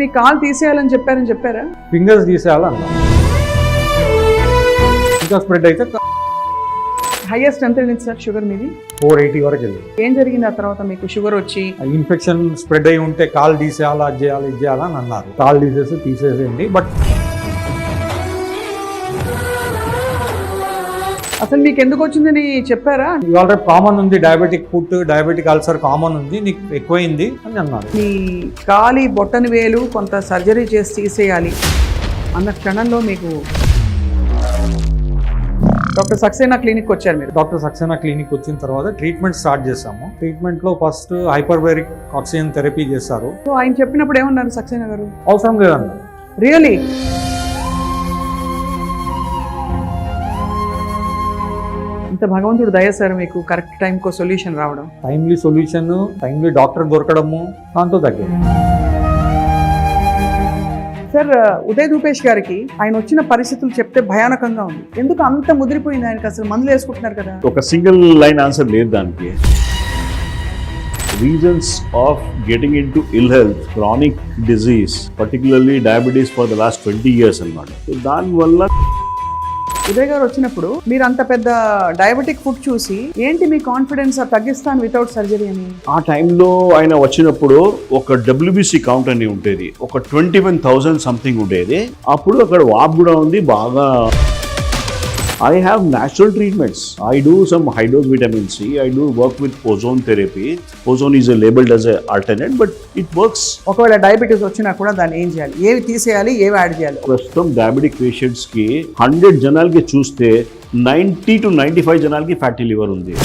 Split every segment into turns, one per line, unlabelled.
మీ call తీసేయాలని చెప్పారా?
Fingers తీసేయాలన్నా ఇంకా spread అయితే
హైయెస్ట్ ఎంత వెళ్ళింది సార్ షుగర్ మీది?
480 వరకు వెళ్ళింది.
ఏం జరిగింది ఆ తర్వాత మీకు షుగర్ వచ్చి?
ఇన్ఫెక్షన్ స్ప్రెడ్ అయి ఉంటే కాల్ తీసేయాలా, అది చేయాలి, ఇది చేయాలని అన్నారు. కాల్ తీసేసేయండి. బట్
అసలు మీకు ఎందుకు వచ్చిందని చెప్పారా?
ఇవాళ కామన్ ఉంది, diabetic foot, diabetic ulcer common ఉంది, నీకు ఎక్కువైంది అని అన్నారు.
మీ కాలి బొట్టని వేలు కొంత సర్జరీ చేసి తీసేయాలి అన్న క్షణంలో మీకు డాక్టర్ సక్సేనా క్లినిక్ వచ్చారు మీరు?
డాక్టర్ సక్సేనా క్లినిక్ వచ్చిన తర్వాత ట్రీట్మెంట్ స్టార్ట్ చేసాము. ట్రీట్మెంట్లో ఫస్ట్ హైపర్బేరిక్ ఆక్సిజన్ థెరపీ చేశారు.
సో ఆయన చెప్పినప్పుడు ఏమన్నారు సక్సేనా గారు?
అవసరం లేదన్నారు.
రియలీ? ఇంత భగవంతుడు దయ సార్ మీకు కరెక్ట్ టైంకో సొల్యూషన్ రావడం.
టైమ్లీ సొల్యూషన్, టైమ్లీ డాక్టర్ దొరకడము, దాంతో తగ్గింది.
సార్ ఉదయ్ రూపేష్ గారికి ఆయన వచ్చిన పరిస్థితులు చెప్తే భయానకంగా ఉంది. ఎందుకు అంత ముదిరిపోయింది ఆయనకి? అసలు మందులు వేసుకుంటున్నారు కదా.
ఒక సింగిల్ లైన్ ఆన్సర్ లేదు దానికి. Reasons of getting into ill health, chronic disease, particularly diabetes for the last 20 years అన్నమాట. సో దానివల్ల
ఉదయ్ గారు వచ్చినప్పుడు మీరు అంత పెద్ద డయాబెటిక్ ఫుడ్ చూసి ఏంటి మీ కాన్ఫిడెన్స్ తగ్గిస్తాను వితౌట్ సర్జరీ అని?
ఆ టైంలో ఆయన వచ్చినప్పుడు ఒక WBC కౌంట్ అని ఉండేది, ఒక 21,000 సంథింగ్ ఉండేది. అప్పుడు అక్కడ వాప్ కూడా ఉంది బాగా. I have natural treatments. I do some high dose vitamin C. I do work with ozone therapy. Ozone is labeled as an alternate, but it works.
ఒకవేళ డయాబెటీస్ వచ్చినా కూడా దాన్ని ఏం చేయాలి? ఏవి తీసేయాలి, ఏవి యాడ్ చేయాలి?
ప్రస్తుతం డయాబెటిక్ పేషెంట్స్ కి 100 జనాలకి చూస్తే 90 to 95 జనాలకి ఫ్యాటీ లివర్ ఉంది.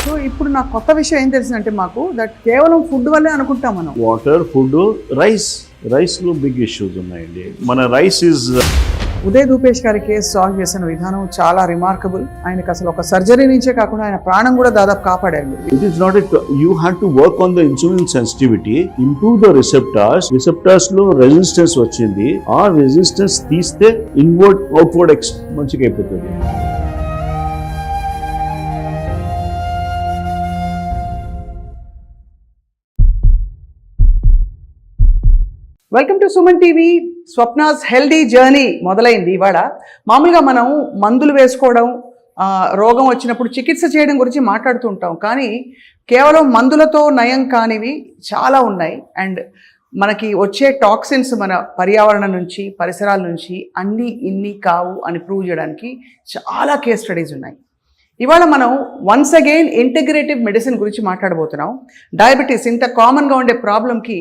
సో ఇప్పుడు నాకు కొత్త విషయం ఏం తెలిసిందంటే మాకు దట్ కేవలం ఫుడ్ వల్లే అనుకుంటాం మనం.
వాటర్, ఫుడ్, రైస్ లో బిగ్ ఇష్యూస్ ఉన్నాయండి. మన రైస్ ఇస్
ఉదయ్ రూపేష్ గారి కేసు సాల్వ్ చేసిన విధానం చాలా రిమార్కబుల్. ఆయనకు అసలు ఒక సర్జరీ నుంచే కాకుండా ఆయన ప్రాణం కూడా దాదాపు కాపాడారు.
It is not it, you have to work on the insulin sensitivity, improve the receptors లో రెసిస్టెన్స్ వచ్చింది. ఆ రెసిస్టెన్స్ తీస్తే ఇన్వర్డ్ అవుట్వర్డ్ మంచిగా అయిపోతుంది.
Welcome to Suman TV. Swapna's healthy journey మొదలైంది ఇవాళ. మామూలుగా మనం మందులు వేసుకోవడం, రోగం వచ్చినప్పుడు చికిత్స చేయడం గురించి మాట్లాడుతూ ఉంటాం. కానీ కేవలం మందులతో నయం కానివి చాలా ఉన్నాయి. అండ్ మనకి వచ్చే టాక్సిన్స్ మన పర్యావరణం నుంచి, పరిసరాల నుంచి అన్నీ ఇన్ని కావు అని ప్రూవ్ చేయడానికి చాలా కేస్ స్టడీస్ ఉన్నాయి. ఇవాళ మనం వన్స్ అగైన్ ఇంటిగ్రేటివ్ మెడిసిన్ గురించి మాట్లాడబోతున్నాం. డయాబెటీస్ ఇంత కామన్గా ఉండే ప్రాబ్లంకి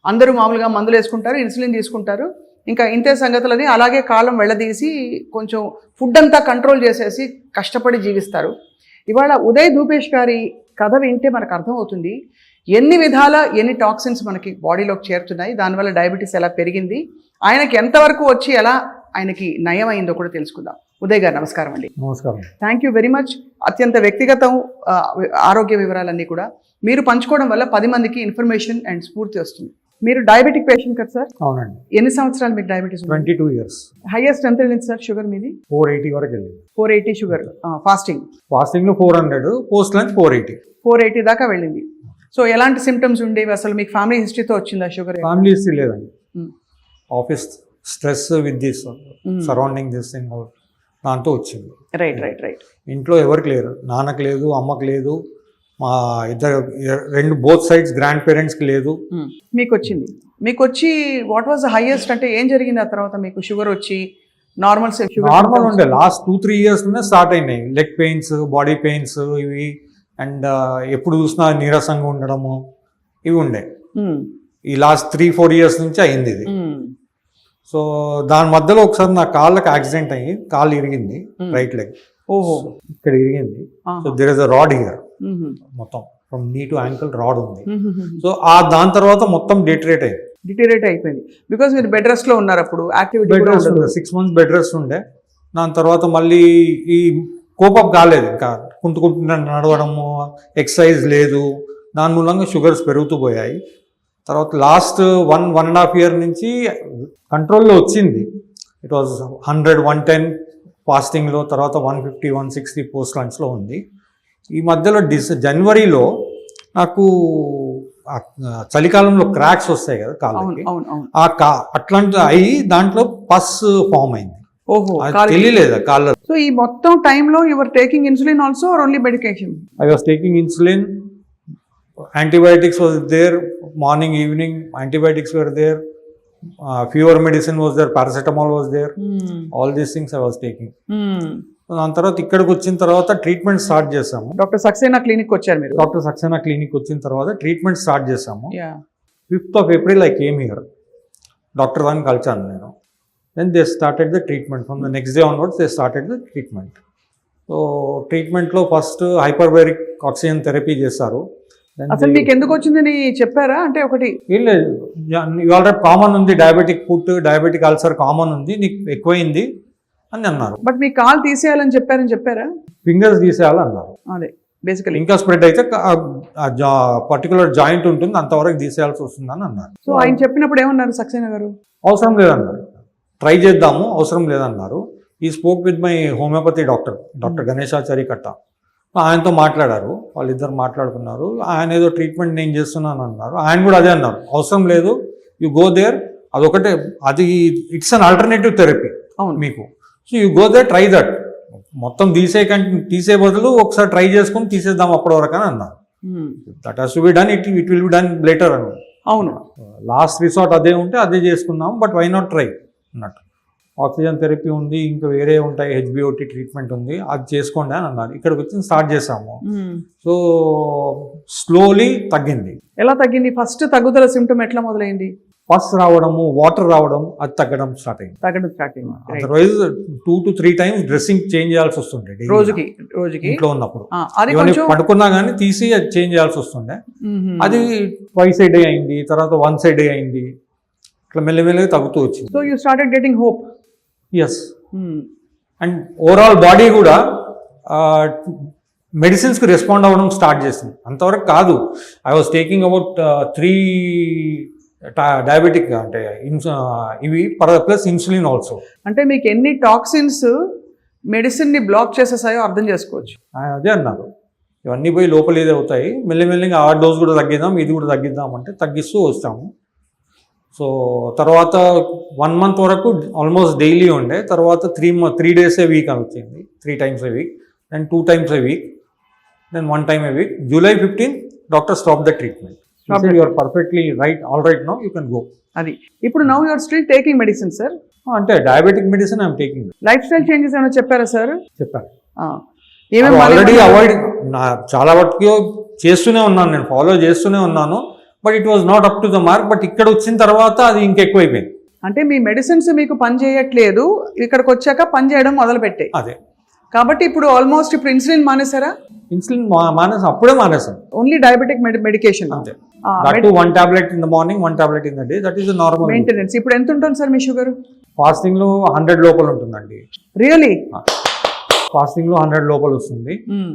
అందరూ మామూలుగా మందులు వేసుకుంటారు, ఇన్సులిన్ తీసుకుంటారు, ఇంకా ఇంతే సంగతులని అలాగే కాలం వెళ్ళదీసి కొంచెం ఫుడ్ అంతా కంట్రోల్ చేసేసి కష్టపడి జీవిస్తారు. ఇవాళ ఉదయ్ రూపేష్ గారి కథ వింటే మనకు అర్థమవుతుంది ఎన్ని విధాల ఎన్ని టాక్సిన్స్ మనకి బాడీలోకి చేరుతున్నాయి, దానివల్ల డయాబెటీస్ ఎలా పెరిగింది, ఆయనకి ఎంతవరకు వచ్చి ఎలా ఆయనకి నయం అయిందో కూడా తెలుసుకుందాం. ఉదయ్ గారు నమస్కారం అండి.
నమస్కారం.
Thank you very much. అత్యంత వ్యక్తిగతం ఆరోగ్య వివరాలన్నీ కూడా మీరు పంచుకోవడం వల్ల 10 మందికి ఇన్ఫర్మేషన్ అండ్ స్ఫూర్తి వస్తుంది. మీరు డయాబెటిక్ పేషెంట్ కదా సార్?
అవునండి.
ఎన్ని సంవత్సరాలు మీకు డయాబెటీస్?
22 years.
హైయెస్ట్ ఎంత వెళ్ళింది సార్ షుగర్ మీది?
480 వరకు వెళ్ళింది.
480 షుగర్. ఫాస్టింగ్
లో 400, పోస్ట్ లంచ్
480 దాకా వెళ్ళింది. సో ఎలాంటి సిమ్టమ్స్ ఉండేవి అసలు? మీకు ఫ్యామిలీ హిస్టరీతో వచ్చిందా షుగర్?
ఫ్యామిలీ హిస్టరీ లేదండి. Office stress with this surrounding this thing దాంతో వచ్చింది.
రైట్.
ఇంట్లో ఎవరికి లేరు, నాన్నకు లేదు, అమ్మకు లేదు, మా ఇద్దరు బోత్ సైడ్స్ గ్రాండ్ పేరెంట్స్కి లేదు.
మీకు వచ్చింది. మీకు వచ్చి వాట్ వాజ్ ద హైయెస్ట్ అంటే ఏం జరిగింది ఆ తర్వాత? మీకు షుగర్ వచ్చి నార్మల్
ఉండే లాస్ట్ 2-3 years స్టార్ట్ అయినాయి లెగ్ పెయిన్స్, బాడీ పెయిన్స్ ఇవి. అండ్ ఎప్పుడు చూసినా నీరసంగా ఉండడము ఇవి ఉండే. ఈ లాస్ట్ 3-4 years నుంచి అయింది ఇది. సో దాని మధ్యలో ఒకసారి నా కాళ్ళకి యాక్సిడెంట్ అయ్యి కాళ్ళు ఇరిగింది, రైట్ లెగ్.
ఓహో,
ఇక్కడ ఇరిగింది. So there is a rod here, మొత్తం from knee to ankle rod ఉంది. సో దాని తర్వాత మొత్తం డిటరేట్ అయిపోయింది. బికాస్ మీరు బెడ్ రెస్ట్ లో ఉన్నారు అప్పుడు. Bed rest 6 months bed rest ఉండే. దాని తర్వాత మళ్ళీ ఈ కోపప్ కాలేదు, ఇంకా కుంటుకుంటున్న నడవడము, ఎక్సర్సైజ్ లేదు, దాని మూలంగా షుగర్స్ పెరుగుతూ పోయాయి. తర్వాత లాస్ట్ 1.5 year నుంచి కంట్రోల్లో వచ్చింది. ఇట్ వాజ్ 100-110 ఫాస్టింగ్లో, తర్వాత 150-160 పోస్ట్ లంచ్లో ఉంది. ఈ మధ్యలో జనవరిలో నాకు చలికాలంలో క్రాక్స్ వస్తాయి కదా
అవును
కాళ్ళకి,
అవును అవును.
అట్లాంటి అయ్యి దాంట్లో పస్ ఫామ్ అయింది.
ఓహో.
అది తెలియలేదు కాళ్ళ.
సో ఈ మొత్తం టైంలో your taking insulin also or only medication?
I was taking insulin, antibiotics was there, morning evening antibiotics were there, fever medicine was there, paracetamol was there, all these things I was taking. దాని తర్వాత ఇక్కడికి వచ్చిన తర్వాత treatment start చేసాము.
Doctor Saxena clinic వచ్చారు మీరు?
Doctor Saxena clinic వచ్చిన తర్వాత ట్రీట్మెంట్ స్టార్ట్ చేసాము.
Yeah.
5th of April I came here. Doctor దాన్ని కలిసాను నేను. Then they started the treatment. From the next day onwards they started the treatment. So ట్రీట్మెంట్లో ఫస్ట్ హైపర్బేరిక్ ఆక్సిజన్ థెరపీ చేశారు.
అసలు మీకు ఎందుకు వచ్చిందని చెప్పారా? అంటే ఒకటి
ఏం లేదు, ఆల్రెడీ కామన్ ఉంది, diabetic foot, diabetic ulcer common ఉంది, నీకు ఎక్కువైంది అని అన్నారు.
బట్ మీ కాల్ తీసేయాలని చెప్పారా?
ఫింగర్స్ తీసేయాలన్నారు.
అదే బేసికలీ.
ఇంకా స్ప్రెడ్ అయితే పర్టికులర్ జాయింట్ ఉంటుంది, అంతవరకు తీసేయాల్సి వస్తుందని అన్నారు.
సో ఆయన చెప్పినప్పుడు ఏమన్నారు సక్సేనా గారు?
అవసరం లేదన్నారు, ట్రై చేద్దాము, అవసరం లేదన్నారు. He spoke with my homeopathy doctor Ganeshachari Katta, ఆయనతో మాట్లాడారు. వాళ్ళిద్దరు మాట్లాడుకున్నారు. ఆయన ఏదో ట్రీట్మెంట్ నేను చేస్తున్నాను అన్నారు. ఆయన కూడా అదే అన్నారు, అవసరం లేదు, యు గో దేర్, అదొకటే, అది ఇట్స్ అన్ ఆల్టర్నేటివ్ థెరపీ మీకు. So you go there, try that. మొత్తం తీసే బదులు ఒకసారి ట్రై చేసుకుని తీసేద్దాం అప్పటి వరకు అని అన్నారు. That has to be done, it will be done later అని.
అవును,
లాస్ట్ రిసార్ట్ అదే ఉంటే అదే చేసుకుందాం, బట్ వై నాట్ ట్రై అన్నట్టు. ఆక్సిజన్ థెరపీ ఉంది, ఇంకా వేరే ఉంటాయి, హెచ్బిఓటి ట్రీట్మెంట్ ఉంది, అది చేసుకోండి అని అన్నారు. ఇక్కడికి వచ్చి స్టార్ట్ చేసాము. సో స్లోలీ తగ్గింది.
ఎలా తగ్గింది? ఫస్ట్ తగ్గుదల సిమ్టమ్ ఎట్లా మొదలైంది?
పస్ రావడము, వాటర్ రావడం, అది తగ్గడం స్టార్ట్ అయింది. Otherwise 2 to 3 times dressing change చేయాల్సి వస్తుండే
రోజుకి
ఇంట్లో ఉన్నప్పుడు. పడుకున్నా కానీ తీసి అది చేంజ్ చేయాల్సి వస్తుండే. అది ట్వైస్ ఏ డే అయింది, తర్వాత వన్స్ ఏ డే అయింది, ఇట్లా మెల్లమెల్లగా తగ్గుతూ వచ్చింది.
So you started getting hope.
Yes. And overall body కూడా మెడిసిన్స్కి రెస్పాండ్ అవ్వడం స్టార్ట్ చేసింది. అంతవరకు కాదు. I was taking about 3 diabetic అంటే ఇవి ప్లస్ ఇన్సులిన్ ఆల్సో.
అంటే మీకు ఎన్ని టాక్సిన్స్ మెడిసిన్ని బ్లాక్ చేసేసాయో అర్థం చేసుకోవచ్చు.
అదే అన్నారు, ఇవన్నీ పోయి లోపల ఏది అవుతాయి, మెల్లిమెల్లిగా ఆ డోస్ కూడా తగ్గిద్దాం, ఇది కూడా తగ్గిద్దాం అంటే తగ్గిస్తూ వస్తాము. సో తర్వాత 1 month వరకు ఆల్మోస్ట్ డైలీ ఉండే, తర్వాత 3 days ఏ వీక్ వచ్చింది, 3 times a week, then 2 times a week, then 1 time a week. July 15 doctor stop the treatment. You are perfectly right, all right now, you can go.
అది ఇప్పుడు now you are still taking medicine sir?
అంటే diabetic medicine I'm taking.
Lifestyle changes ఏమైనా చెప్పారా sir?
చెప్పాను.
Already
avoid చాలా వరకు చేస్తూనే ఉన్నాను, నేను ఫాలో చేస్తూనే ఉన్నాను, but it was not up to the mark. But ఇక్కడ వచ్చిన తర్వాత అది ఇంకెక్కువైపోయింది.
అంటే మీ మెడిసిన్స్ మీకు పని చేయట్లేదు, ఇక్కడికి వచ్చాక పని చేయడం మొదలు పెట్టాయి.
అదే
కాబట్టి ఇప్పుడు ఆల్మోస్ట్ ఇప్పుడు ఇన్సులిన్ మానేసారా?
ఇన్సులిన్ అప్పుడే మానేసాను.
Only diabetic medication.
అంతే. 1 tablet in the morning, 1 tablet in the day. That is the normal
maintenance. ఇప్పుడు ఎంత ఉంటుంది సార్ మీ షుగర్?
ఫాస్టింగ్ లో 100 లోపల ఉంటుందండి.
రియలీ?
ఫాస్టింగ్ లో 100 లోపల వస్తుంది.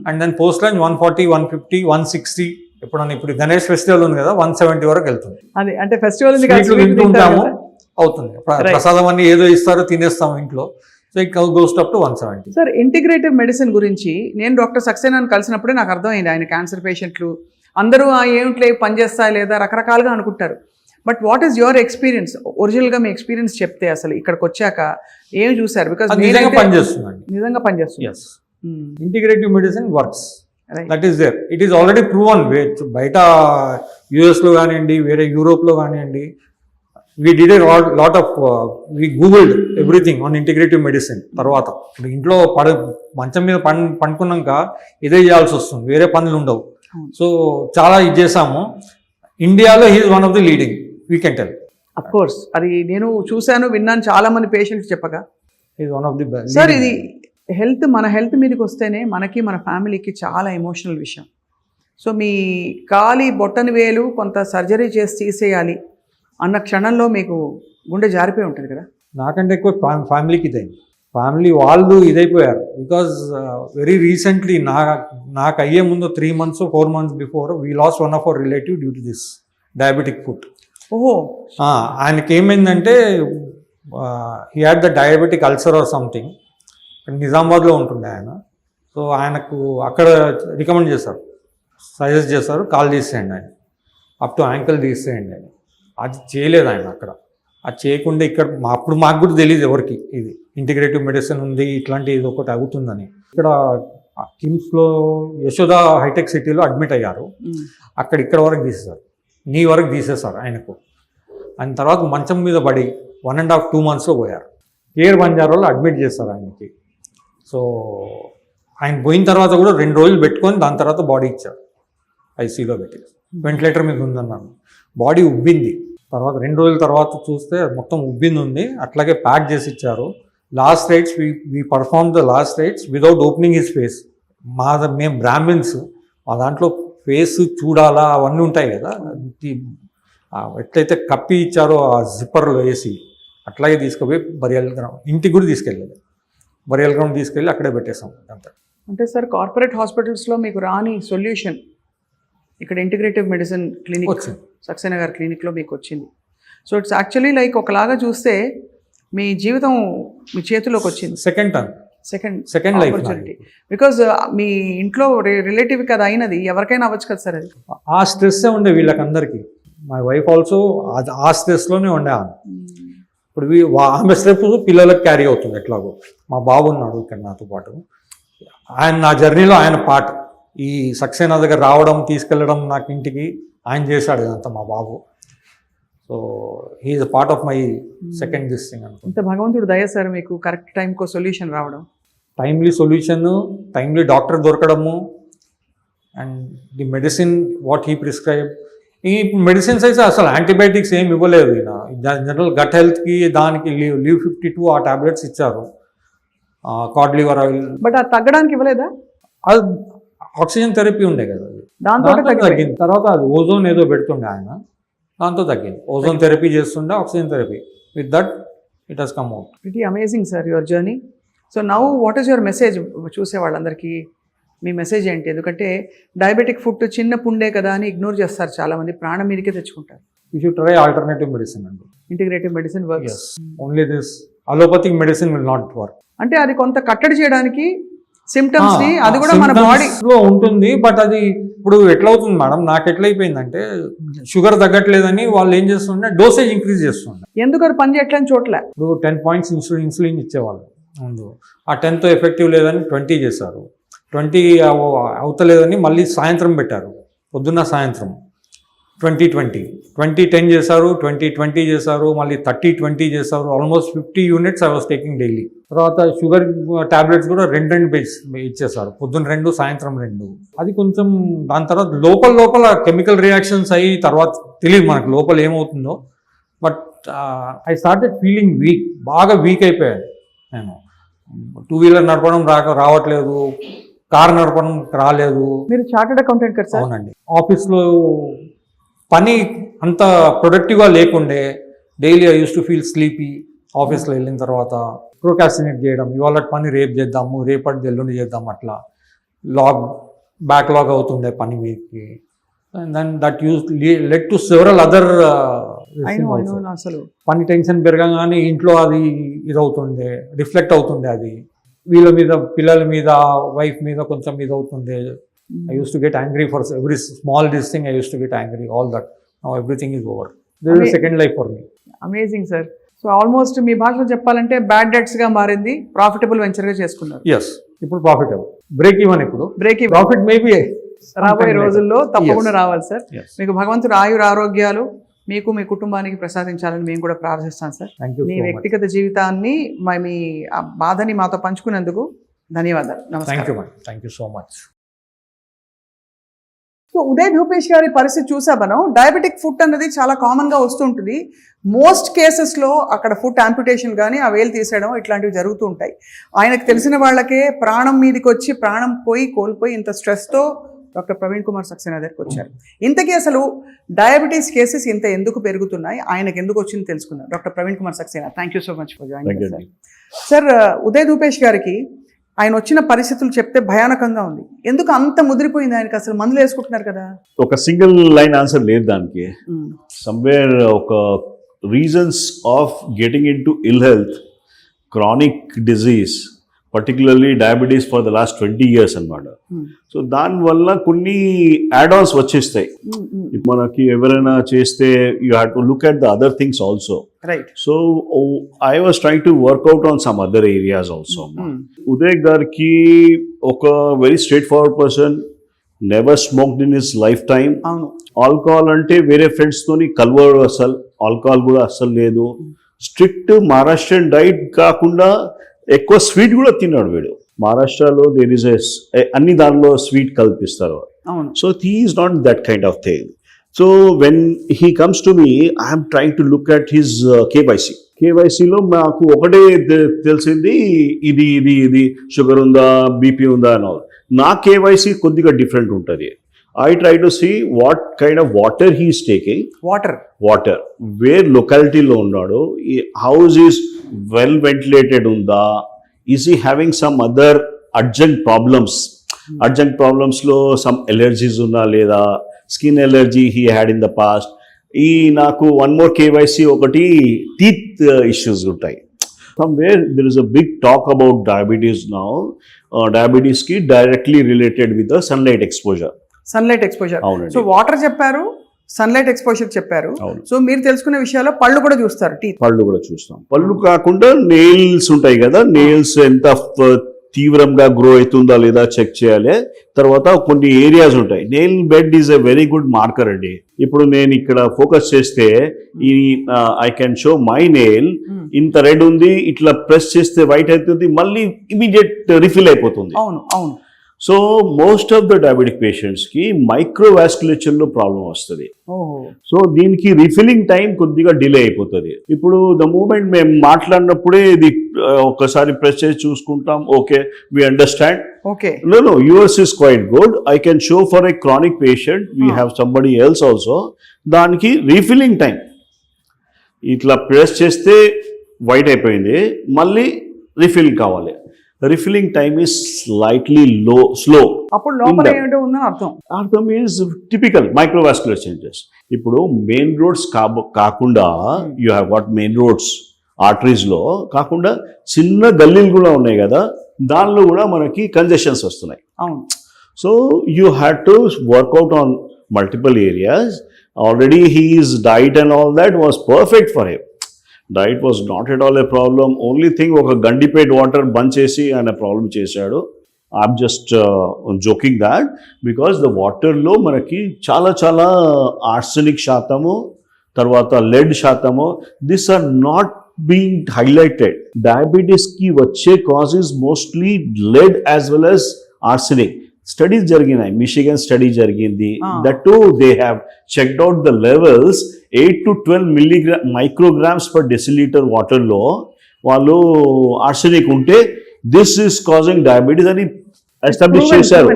And then post lunch 140, 150, 160. ఇప్పుడు గణేష్ ఫెస్టివల్ ఉంది కదా, 170 వరకు వెళ్తుంది.
అదే అంటే ఫెస్టివల్
తింటాము, అవుతుంది. ప్రసాదం అన్ని ఏదో ఇస్తారో తినేస్తాము ఇంట్లో. So it goes up to 170.
Sir integrative medicine గురించి నేను డాక్టర్ సక్సేనాని కలిసినప్పుడే నాకు అర్థమైంది. ఆయన క్యాన్సర్ పేషెంట్లు అందరూ ఏమిట్లే పనిచేస్తాయి లేదా రకరకాలుగా అనుకుంటారు. But what is your experience? ఒరిజినల్గా మీ ఎక్స్పీరియన్స్ చెప్తే అసలు ఇక్కడికి వచ్చాక ఏమి చూసారు? బికాస్
నిజంగా పనిచేస్తుందండి.
నిజంగా పనిచేస్తుంది.
Integrative medicine works, that is there, it is already proven. బయట యుఎస్లో కానివ్వండి, వేరే యూరోప్లో కానివ్వండి, we did a lot of we googled everything on integrative medicine. తర్వాత ఇప్పుడు ఇంట్లో మంచం మీద పండుకున్నాక ఇదే చేయాల్సి వస్తుంది, వేరే పనులు ఉండవు. సో చాలా ఇది చేసాము. ఇండియాలో he's one of the leading, we can tell.
Of course అది నేను చూశాను, విన్నాను, చాలా మంది పేషెంట్స్ చెప్పగా.
He's one of the best.
Sir ఇది మన హెల్త్ మీదకి వస్తేనే మనకి మన ఫ్యామిలీకి చాలా ఎమోషనల్ విషయం. సో మీ కాలి బొట్టని వేలు కొంత సర్జరీ చేసి తీసేయాలి అన్న క్షణంలో మీకు గుండె జారిపోయి ఉంటుంది కదా?
నాకంటే ఎక్కువ ఫ్యామిలీకి ఇదైంది. ఫ్యామిలీ వాళ్ళు ఇదైపోయారు. బికాజ్ వెరీ రీసెంట్లీ నాకు అయ్యే ముందు 3 months, 4 months before we last one of our relative due to this diabetic foot.
ఓహో.
ఆయనకి ఏమైందంటే he had the diabetic ulcer or something. నిజామాబాద్లో ఉంటుండే ఆయన. సో ఆయనకు అక్కడ రికమెండ్ చేశారు, సజెస్ట్ చేశారు, కాల్ తీసేయండి ఆయన. అప్ టు యాంకిల్ తీసేయండి అని. అది చేయలేదు ఆయన అక్కడ. అది చేయకుండా ఇక్కడ అప్పుడు మాకు కూడా తెలియదు ఎవరికి ఇది ఇంటిగ్రేటివ్ మెడిసిన్ ఉంది, ఇట్లాంటి ఇది ఒకటి అవుతుందని. ఇక్కడ కిమ్స్లో యశోద హైటెక్ సిటీలో అడ్మిట్ అయ్యారు. ఇక్కడ వరకు తీసేశారు, నీ వరకు తీసేశారు ఆయనకు. ఆయన తర్వాత మంచం మీద పడి 1.5-2 monthsలో పోయారు. కేర్ బంజారాలో అడ్మిట్ చేస్తారు ఆయనకి. సో ఆయన పోయిన తర్వాత కూడా 2 రోజులు పెట్టుకొని దాని తర్వాత బాడీ ఇచ్చారు, ఐసీలో పెట్టి. వెంటిలేటర్ మీద ఉందన్నాను. బాడీ ఉబ్బింది. తర్వాత 2 రోజుల తర్వాత చూస్తే మొత్తం ఉబ్బింది ఉంది. అట్లాగే ప్యాక్ చేసి ఇచ్చారు. Last rights we perform the last rights without opening his face. మేము బ్రాహ్మిన్స్, మా దాంట్లో ఫేస్ చూడాలా అవన్నీ ఉంటాయి కదా, ఎట్లయితే కప్పి ఇచ్చారో ఆ జిప్పర్లో వేసి అట్లాగే తీసుకుపోయి బరియల్ గ్రౌండ్, ఇంటికి కూడా తీసుకెళ్ళలేదు, బరియల్ గ్రౌండ్ తీసుకెళ్ళి అక్కడే పెట్టేసాం అంతా.
అంటే సార్ కార్పొరేట్ హాస్పిటల్స్లో మీకు రాని సొల్యూషన్ ఇక్కడ ఇంటిగ్రేటివ్ మెడిసిన్ క్లినిక్
వచ్చింది,
సక్సేనా గారి క్లినిక్లో మీకు వచ్చింది. సో ఇట్స్ యాక్చువల్లీ లైక్ ఒకలాగా చూస్తే మీ జీవితం మీ చేతిలోకి వచ్చింది. Second life opportunity. బికాజ్ మీ ఇంట్లో రిలేటివ్ కదా అయినది, ఎవరికైనా అవ్వచ్చు కదా సార్ అది.
ఆ స్ట్రెస్సే ఉండే వీళ్ళకందరికీ. మై వైఫ్ ఆల్సో ఆ స్ట్రెస్లోనే ఉండే ఆమె. ఇప్పుడు ఆమె స్ట్రెస్ పిల్లలకు క్యారీ అవుతుంది ఎట్లాగో. మా బాబు ఉన్నాడు ఇక్కడ నాతో పాటు. నా జర్నీలో ఆయన పార్ట్. ఈ సక్సేనా దగ్గర రావడం, తీసుకెళ్ళడం నాకు ఇంటికి ఆయన చేశాడు ఇదంతా మా బాబు. So he is a part of my second this thing అనుకుంటా.
ఇంత భగవంతుడు దయ సార్ మీకు కరెక్ట్ టైంకో సొల్యూషన్ రావడం,
టైమ్లీ సొల్యూషన్, టైమ్లీ డాక్టర్ దొరకడము, and the medicine what he prescribe. ఈ మెడిసిన్స్ అయితే అసలు యాంటీబయాటిక్స్ ఏమి ఇవ్వలేదు. జనరల్ గట్ హెల్త్కి దానికి లీవ్ 52 ఆ టాబ్లెట్స్ ఇచ్చారు, కాడ్ లివర్ ఆయిల్.
బట్ అది తగ్గడానికి ఇవ్వలేదా?
అది ఆక్సిజన్ థెరపీ ఉండే కదా, అది
దాంతో
తగ్గింది. తర్వాత అది ఓజోన్ ఏదో పెడుతుండే ఆయన, దాంతో తగ్గింది. ఓజోన్ థెరపీ చేస్తుండే, oxygen therapy. With that it has come out.
Pretty amazing sir your journey. So now what is your message చూసే వాళ్ళందరికీ? మీ మెసేజ్ ఏంటి? ఎందుకంటే డయాబెటిక్ ఫుడ్ చిన్న పుండే కదా అని ఇగ్నోర్ చేస్తారు చాలామంది, ప్రాణం మీదకే తెచ్చుకుంటారు.
You should try alternative medicine అండి.
Integrative medicine works.
Only this allopathic medicine will not work.
అంటే అది కొంత కట్టడి చేయడానికి సిమ్టమ్స్ ని, అది కూడా మన బాడీలో
ఉంటుంది. బట్ అది ఇప్పుడు ఎట్లా అవుతుంది మేడం, నాకు ఎట్లయిపోయిందంటే షుగర్ తగ్గట్లేదని వాళ్ళు ఏం చేస్తుండే, డోసేజ్ ఇంక్రీజ్ చేస్తుండే.
ఎందుకు అది పని చేయట్లని చోట్ల
ఇప్పుడు 10 points ఇన్సులిన్ ఇచ్చేవాళ్ళు ముందు. ఆ 10తో ఎఫెక్టివ్ లేదని 20 చేశారు. 20 అవుతలేదని మళ్ళీ సాయంత్రం పెట్టారు, పొద్దున్న సాయంత్రం 20-10 చేశారు, 20-20 చేశారు, మళ్ళీ 30-20 చేశారు. Almost 50 units I was taking daily. తర్వాత షుగర్ టాబ్లెట్స్ కూడా 2 ఇచ్చేసారు, పొద్దున్న 2, సాయంత్రం 2. అది కొంచెం దాని తర్వాత లోపల కెమికల్ రియాక్షన్స్ అయ్యి తర్వాత తెలియదు మనకు లోపల ఏమవుతుందో. But I started feeling week, బాగా వీక్ అయిపోయాను నేను. 2-wheeler నడపడం రావట్లేదు, కార్ నడపడం రాలేదు.
మీరు చార్టెడ్ అకౌంటెంట్ కదా సార్?
అవునండి. ఆఫీస్లో పని అంత ప్రొడక్టివ్గా లేకుండే. Daily I use to feel sleepy. ఆఫీస్లో వెళ్ళిన తర్వాత ప్రోకాస్టినేట్ చేయడం, ఇవాళ పని రేపు చేద్దాము, రేపటి ఎల్లుండి చేద్దాం, అట్లా బ్యాక్లాగ్ అవుతుండే పని వీక్కి. And then that led to several other.
అసలు
పని టెన్షన్ పెరగగానే ఇంట్లో అది ఇదవుతుండే, రిఫ్లెక్ట్ అవుతుండే. అది వీళ్ళ మీద, పిల్లల మీద, వైఫ్ మీద కొంచెం ఇదవుతుండే. I used to get angry for every small this thing. I used to get angry, all that. Now everything is over. This is a second life for me.
Amazing, sir. So almost మీ భాషలో చెప్పాలంటే bad డెట్స్గా మారింది, profitable వెంచర్గా చేసుకున్నారు.
Yes, ఇప్పుడు profitable, break even. ఇప్పుడు
break even,
profit maybe
రాబోయే రోజుల్లో తప్పకుండా రావాలి సార్.
Yes.
మీకు భగవంతుడు ఆయుర ఆరోగ్యాలు మీకు మీ కుటుంబానికి ప్రసాదించాలని మేము కూడా ప్రార్థిస్తాం సార్. మీ వ్యక్తిగత జీవితాన్ని, మీ బాధని మాతో పంచుకున్నందుకు ధన్యవాదాలు. నమస్కారం.
Thank you so much.
So Uday Bhupesh గారి పరిస్థితి చూసా మనం. డయాబెటిక్ ఫుడ్ అన్నది చాలా కామన్గా వస్తుంటుంది. మోస్ట్ కేసెస్లో అక్కడ ఫుడ్ యాంపిటేషన్ కానీ ఆ వేలు తీసేయడం ఇట్లాంటివి జరుగుతూ ఉంటాయి. ఆయనకు తెలిసిన వాళ్ళకే ప్రాణం మీదకి వచ్చి ప్రాణం కోల్పోయి ఇంత స్ట్రెస్తో డాక్టర్ ప్రవీణ్ కుమార్ సక్సేనా దగ్గరికి వచ్చారు. ఇంతకీ అసలు డయాబెటీస్ కేసెస్ ఇంత ఎందుకు పెరుగుతున్నాయి, ఆయనకు ఎందుకు వచ్చింది తెలుసుకున్నారు. Doctor Praveen Kumar Saxena, thank you so much for joining. Sir, Uday Bhupesh గారికి ఆయన వచ్చిన పరిస్థితులు చెప్తే భయానకంగా ఉంది. ఎందుకు అంత ముదిరిపోయింది ఆయనకి? అసలు మందులు వేసుకుంటున్నారు కదా.
ఒక సింగిల్ లైన్ ఆన్సర్ లేదు దానికి. సమ్వేర్ ఒక reasons of getting into ill health, chronic disease, particularly diabetes for the last 20 years అనమాట. సో దానివల్ల కొన్ని యాడ్-ఆన్స్ వచ్చేస్తాయి. మనకి ఎవరైనా చేస్తే you have to look at the other things also.
Right.
So I was trying to work out on some other areas also. Uday గారికి ఒక very straightforward person, never smoked in his life time. Alcohol అంటే వేరే friends తోని కలవడు, అసలు alcohol కూడా అస్సలు లేదు. Strict Maharashtrian diet కాకుండా ఎక్కువ స్వీట్ కూడా తిన్నాడు వీడు. మహారాష్ట్రలో దేర్ ఇస్ అన్ని దానిలో స్వీట్ కల్పిస్తారు. So he is not that kind of thing. So when he comes to me, I'm trying to look at his KYC. కేవైసీలో నాకు ఒకటే తెలిసింది, ఇది ఇది ఇది షుగర్ ఉందా, బీపీ ఉందా అని. నా కేవైసీ కొద్దిగా డిఫరెంట్ ఉంటుంది. I try to see what kind of water he is taking. Water. Where locality lo unnado, house is well ventilated unda, is he having some other adjunct problems? Adjunct problems lo some allergies unna leda, skin allergy he had in the past. Naku one more KYC okati teeth issues untai. Somewhere there is a big talk about diabetes now. Diabetes ki directly related with the sunlight exposure.
So water చెప్పారు, sunlight exposure చెప్పారు. So మీరు తెలుసుకునే విషయాల్లో పళ్ళు కూడా చూస్తారు.
పళ్ళు కూడా చూస్తాం. పళ్ళు కాకుండా నెయిల్స్ ఉంటాయి కదా, నెయిల్స్ ఎంత తీవ్రంగా గ్రో అవుతుందా లేదా చెక్ చేయాలి. తర్వాత కొన్ని ఏరియాస్ ఉంటాయి. Nail bed is a very good marker అండి. ఇప్పుడు నేను ఇక్కడ ఫోకస్ చేస్తే ఈ I can show my nail, ఇంత రెడ్ ఉంది, ఇట్లా ప్రెస్ చేస్తే వైట్ అవుతుంది, మళ్ళీ ఇమీడియట్ రిఫిల్ అయిపోతుంది.
అవును.
So most of the diabetic patients కి మైక్రోవాస్కులేచర్ లో ప్రాబ్లం వస్తుంది. సో దీనికి రిఫిల్లింగ్ టైం కొద్దిగా డిలే అయిపోతుంది. ఇప్పుడు ద మూమెంట్ మేము మాట్లాడినప్పుడే ఇది ఒకసారి ప్రెస్ చేసి చూసుకుంటాం. Okay, we understand. No, yours is quite good. I can show for a chronic patient. We have somebody else also. దానికి రీఫిల్లింగ్ టైం ఇట్లా ప్రెస్ చేస్తే వైట్ అయిపోయింది, మళ్ళీ రిఫిల్ కావాలి. రిఫిల్లింగ్ టైమ్ ఈస్ స్లైట్లీ స్లో.
అప్పుడు లోపల ఏంటో ఉందని
అర్థం ఈజ్ టిపికల్ మైక్రోవాస్కులర్ చేంజెస్. ఇప్పుడు మెయిన్ రోడ్స్ కాకుండా you have what main roads arteries లో కాకుండా చిన్న గల్లీలు కూడా ఉన్నాయి కదా, దానిలో కూడా మనకి కంజెషన్స్ వస్తున్నాయి. So you had to work out on multiple areas. Already his diet and all that was perfect for him. Diet was not at all a problem. Only thing ఒక గండిపేట్ వాటర్ బంద్ చేసి ఆయన ప్రాబ్లం చేశాడు. I'm just joking that because the వాటర్లో మనకి చాలా చాలా arsenic శాతము, తర్వాత లెడ్ శాతము, this are not being highlighted. డయాబెటీస్కి వచ్చే causes mostly lead as well as arsenic. Studies జరిగినాయి, మిషిగన్ స్టడీ జరిగింది. That to they have checked out the levels 8 to 12 micrograms per decilitre వాటర్లో వాళ్ళు ఆర్సెనిక్ ఉంటే దిస్ ఈస్ కాజింగ్ డయాబెటీస్ అని establish చేశారు.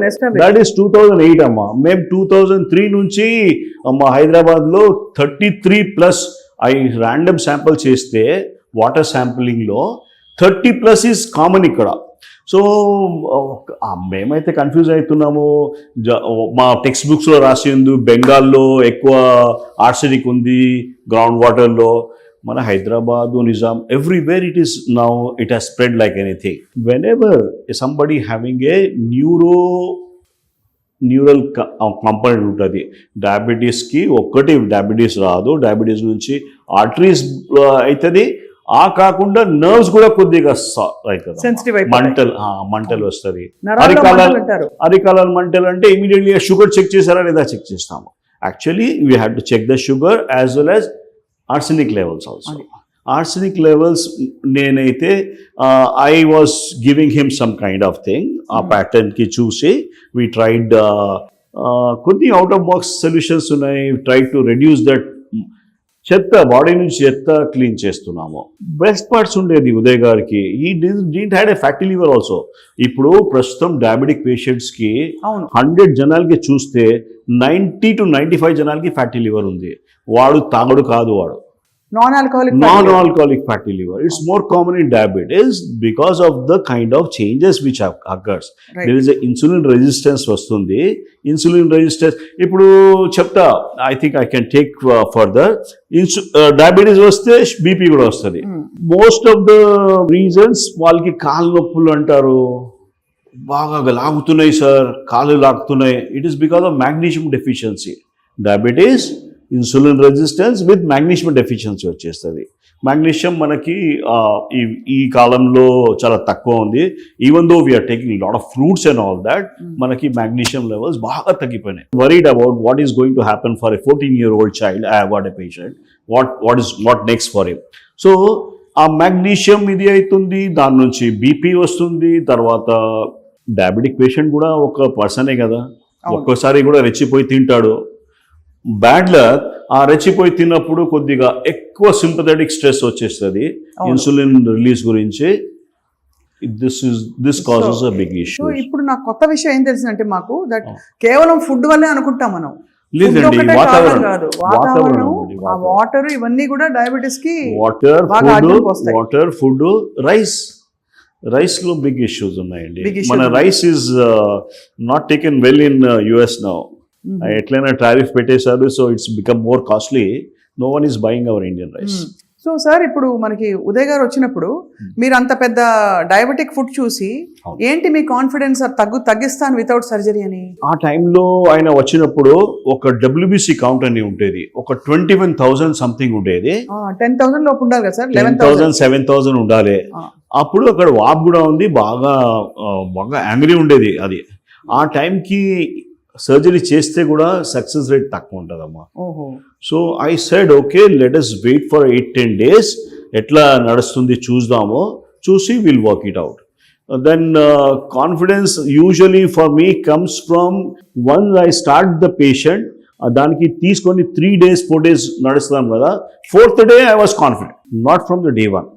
That is 2008 అమ్మా. మేము 2003 నుంచి హైదరాబాద్లో 33+ ర్యాండమ్ శాంపుల్ చేస్తే వాటర్ శాంపులింగ్లో 30+ ఈజ్ కామన్ ఇక్కడ. సో మేమైతే కన్ఫ్యూజ్ అవుతున్నాము. మా టెక్స్ట్ బుక్స్లో రాసి ఉంది బెంగాల్లో ఎక్కువ ఆర్సెనిక్ ఉంది గ్రౌండ్ వాటర్లో. మన Hyderabad, Nizam, everywhere it is now it has spread like anything. When ever somebody having a neural component ఉంటుంది. డయాబెటీస్కి ఒక్కటి డయాబెటీస్ రాదు, డయాబెటీస్ నుంచి ఆర్టరీస్ అవుతుంది. ఆ కాకుండా నర్వ్స్ కూడా కొద్దిగా మంటలు వస్తుంది. అరికాలాల మంటలు అంటే ఇమీడియట్లీ షుగర్ చెక్ చేశారా లేదా చెక్ చేస్తాము. Actually we have to check the sugar as well as arsenic levels also. Arsenic levels నేనైతే I was giving him some kind of thing. ఆ ప్యాటర్న్కి చూసి వీ ట్రైడ్ కొన్ని అవుట్ ఆఫ్ బాక్స్ సొల్యూషన్స్ ఉన్నాయి. Try to reduce that చెత్త, body నుంచి చెత్త clean చేస్తున్నాము. బ్రెస్ట్ పార్ట్స్ ఉండేది ఉదయ్ గారికి. ఈ didn't had a fatty liver also. ఇప్పుడు ప్రస్తుతం డయాబెటిక్ పేషెంట్స్కి 100 జనాలకి చూస్తే 90 to 95 జనాలకి ఫ్యాటీ లివర్ ఉంది. వాడు తాగడు కాదు, non-alcoholic fatty liver. It's more common in diabetes because of the kind of changes which occurs.
Right.
There is a insulin resistance వస్తుంది. Insulin resistance ఇప్పుడు చెప్తా, I think I can take further. Diabetes వస్తే BP కూడా వస్తుంది. Most of the reasons వాళ్ళకి కాళ్ళు నొప్పులు అంటారు, బాగా లాగుతున్నాయి సార్, కాళ్ళు లాగుతున్నాయి. It is because of magnesium deficiency. Diabetes, insulin resistance with magnesium deficiency వచ్చేస్తుంది. మ్యాగ్నీషియం మనకి ఈ కాలంలో చాలా తక్కువ ఉంది. Even though we're taking lot of fruits and all that, మనకి మ్యాగ్నీషియం లెవెల్స్ బాగా తగ్గిపోయినాయి. Worried about what is going to happen for a 14-year-old child. I have got a patient, what next for him. So ఆ magnesium ఇది అవుతుంది, దాని నుంచి BP వస్తుంది. తర్వాత డయాబెటిక్ పేషెంట్ కూడా ఒక పర్సనే కదా, ఒక్కోసారి కూడా రెచ్చిపోయి తింటాడు. బ్యాడ్ లక్, ఆ రెచ్చిపోయి తిన్నప్పుడు కొద్దిగా ఎక్కువ సింపథెటిక్ స్ట్రెస్ వచ్చేస్తుంది ఇన్సులిన్ రిలీజ్ గురించి. This causes a big issue.
So ఇప్పుడు నాకు కొత్త విషయం ఏం తెలిసిందంటే, మాకు దట్ కేవలం ఫుడ్ వల్లే అనుకుంటాం మనం.
లేదండి, వాతావరణం,
ఆ వాటర్ ఇవన్నీ కూడా డయాబెటిస్ కి
వాటర్, ఫుడ్, రైస్ లో బిగ్ ఇష్యూస్ ఉన్నాయండి. మన rice is not taken well in US now. ఎట్లయినా టారిఫ్ పెట్టేశారు, so it's become more costly. No one is buying our Indian rice.
So sir, ఇప్పుడు మనకి ఉదయ్ గారు వచ్చినప్పుడు మీరు అంత పెద్ద డయాబెటిక్ ఫుడ్ చూసి ఏంటి మీ కాన్ఫిడెన్స్ తగ్గిస్తాను వితౌట్ సర్జరీ అని?
ఆ టైంలో ఆయన వచ్చినప్పుడు ఒక WBC కౌంట్ అని ఉండేది, ఒక 21,000 సంథింగ్ ఉండేది.
10,000 లోపు ఉండాలి కదా సార్,
11,000 7,000 ఉండాలి. అప్పుడు అక్కడ వాప్ కూడా ఉంది, బాగా యాంగ్రీ ఉండేది అది. ఆ టైంకి సర్జరీ చేస్తే కూడా సక్సెస్ రేట్ తక్కువ ఉంటుందమ్మా. So I said okay, let us wait for 8-10 days, ఎట్లా నడుస్తుంది చూద్దాము, చూసి will work it out. Then confidence usually for me comes from once I start the patient. దానికి తీసుకొని 3 days 4 days నడుస్తాం కదా, 4th day I was confident, not from the day one.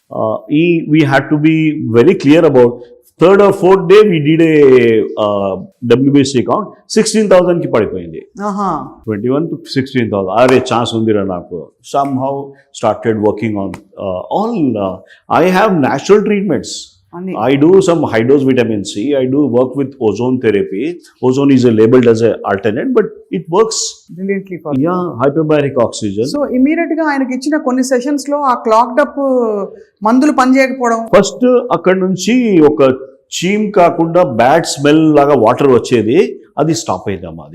We had to be very clear about 3rd or 4th day we did a WBC count, 16,000 కి పడిపోయింది. 21 to 16,000. అరే chance ఉందిరా నాకు. Somehow started working on all. I have natural treatments. I do some high dose vitamin C. I do work with ozone therapy. Ozone is labeled as an alternate, but it works
brilliantly for
hyperbaric oxygen.
So immediate గా ఆయనకి ఇచ్చిన కొన్ని sessions లో ఆ clocked up మందులు పనిచేయకపోవడం,
first అక్కడ నుంచి ఒక చీమ్ కాకుండా బ్యాడ్ స్మెల్ లాగా వాటర్ వచ్చేది, అది స్టాప్ అయిందమ్మా.